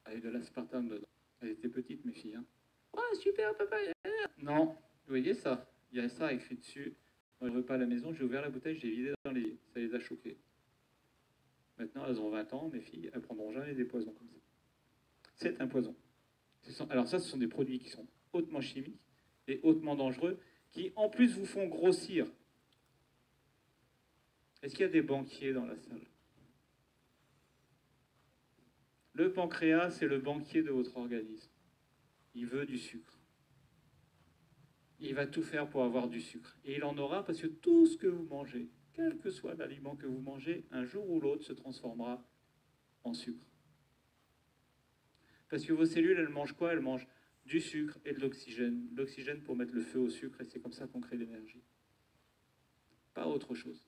avec de l'aspartame dedans. Elles étaient petites, mes filles. Hein. Oh, super, papa! Non, vous voyez ça? Il y a ça écrit dessus. Moi, je ne veux pas à la maison, j'ai ouvert la bouteille, j'ai vidé dans les... Ça les a choquées. Maintenant, elles ont 20 ans, mes filles, elles prendront jamais des poisons comme ça. C'est un poison. Alors ça, ce sont des produits qui sont hautement chimiques et hautement dangereux, qui en plus vous font grossir. Est-ce qu'il y a des banquiers dans la salle? Le pancréas, c'est le banquier de votre organisme. Il veut du sucre. Il va tout faire pour avoir du sucre. Et il en aura parce que tout ce que vous mangez, quel que soit l'aliment que vous mangez, un jour ou l'autre se transformera en sucre. Parce que vos cellules, elles mangent quoi? Elles mangent du sucre et de l'oxygène. L'oxygène pour mettre le feu au sucre, et c'est comme ça qu'on crée l'énergie. Pas autre chose.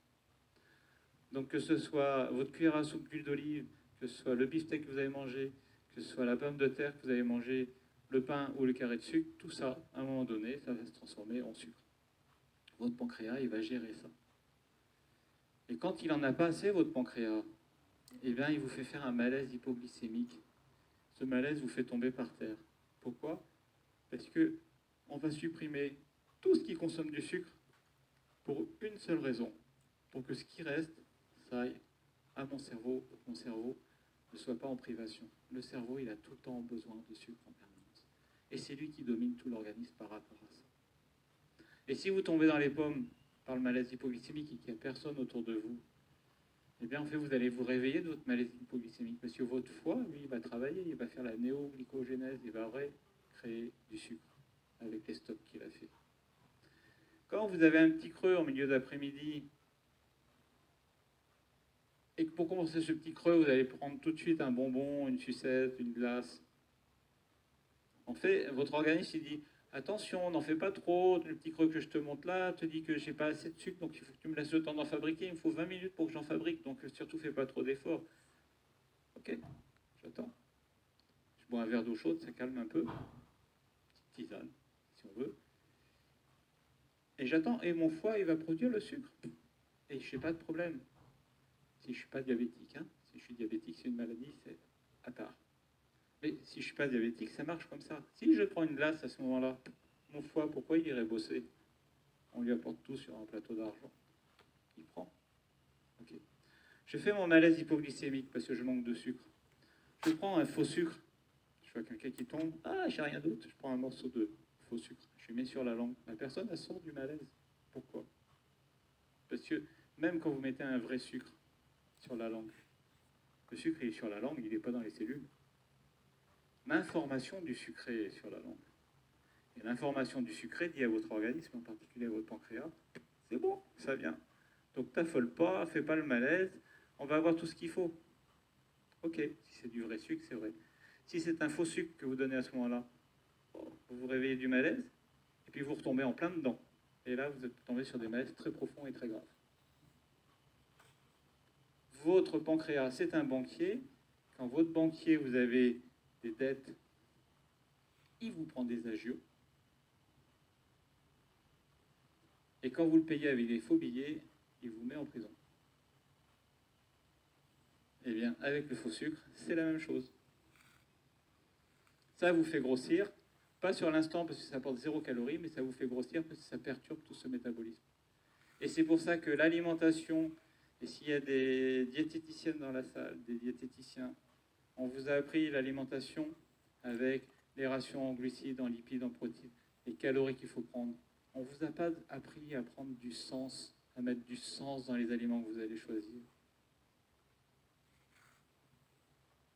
Donc que ce soit votre cuillère à soupe d'huile d'olive, que ce soit le beefsteak que vous avez mangé, que ce soit la pomme de terre que vous avez mangé, le pain ou le carré de sucre, tout ça, à un moment donné, ça va se transformer en sucre. Votre pancréas, il va gérer ça. Et quand il n'en a pas assez, votre pancréas, eh bien, il vous fait faire un malaise hypoglycémique. Ce malaise vous fait tomber par terre. Pourquoi? Parce que on va supprimer tout ce qui consomme du sucre pour une seule raison, pour que ce qui reste, ça aille à mon cerveau, pour que mon cerveau ne soit pas en privation. Le cerveau, il a tout le temps besoin de sucre en permanence. Et c'est lui qui domine tout l'organisme par rapport à ça. Et si vous tombez dans les pommes par le malaise hypoglycémique et qu'il n'y a personne autour de vous, eh bien, en fait, vous allez vous réveiller de votre malaise hypoglycémique parce que votre foie, lui, il va travailler, il va faire la néoglycogénèse, il va recréer du sucre avec les stocks qu'il a fait. Quand vous avez un petit creux en milieu d'après-midi, et que pour compenser ce petit creux, vous allez prendre tout de suite un bonbon, une sucette, une glace, en fait, votre organisme, il dit attention, n'en fais pas trop, le petit creux que je te montre là te dit que j'ai pas assez de sucre, donc il faut que tu me laisses le temps d'en fabriquer, il me faut 20 minutes pour que j'en fabrique, donc surtout fais pas trop d'efforts. Ok, j'attends. Je bois un verre d'eau chaude, ça calme un peu. Petite tisane, si on veut. Et j'attends, et mon foie, il va produire le sucre. Et je n'ai pas de problème. Si je ne suis pas diabétique, hein. Si je suis diabétique, c'est une maladie, c'est à part. Mais si je ne suis pas diabétique, ça marche comme ça. Si je prends une glace à ce moment-là, mon foie, pourquoi il irait bosser? On lui apporte tout sur un plateau d'argent. Il prend. Ok. Je fais mon malaise hypoglycémique parce que je manque de sucre. Je prends un faux sucre. Je vois quelqu'un qui tombe. Ah, j'ai rien d'autre. Je prends un morceau de faux sucre. Je lui mets sur la langue. La personne, elle sort du malaise. Pourquoi? Parce que même quand vous mettez un vrai sucre sur la langue, le sucre il est sur la langue, il n'est pas dans les cellules. L'information du sucré est sur la langue. Et l'information du sucré dit à votre organisme, en particulier à votre pancréas, c'est bon, ça vient. Donc t'affole pas, fais pas le malaise, on va avoir tout ce qu'il faut. Ok, si c'est du vrai sucre, c'est vrai. Si c'est un faux sucre que vous donnez à ce moment-là, vous vous réveillez du malaise, et puis vous retombez en plein dedans. Et là, vous êtes tombé sur des malaises très profonds et très graves. Votre pancréas, c'est un banquier. Quand votre banquier, vous avez des dettes, il vous prend des agios. Et quand vous le payez avec des faux billets, il vous met en prison. Eh bien, avec le faux sucre, c'est la même chose. Ça vous fait grossir, pas sur l'instant parce que ça apporte 0 calories, mais ça vous fait grossir parce que ça perturbe tout ce métabolisme. Et c'est pour ça que l'alimentation, et s'il y a des diététiciennes dans la salle, des diététiciens, on vous a appris l'alimentation avec les rations en glucides, en lipides, en protéines, les calories qu'il faut prendre. On ne vous a pas appris à prendre du sens, à mettre du sens dans les aliments que vous allez choisir.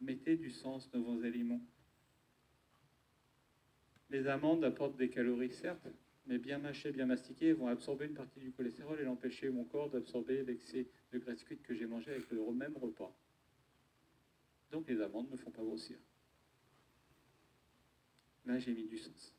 Mettez du sens dans vos aliments. Les amandes apportent des calories, certes, mais bien mâchées, bien mastiquées, vont absorber une partie du cholestérol et l'empêcher mon corps d'absorber l'excès de graisse cuite que j'ai mangé avec le même repas. Donc les amandes ne me font pas grossir. Là, j'ai mis du sens.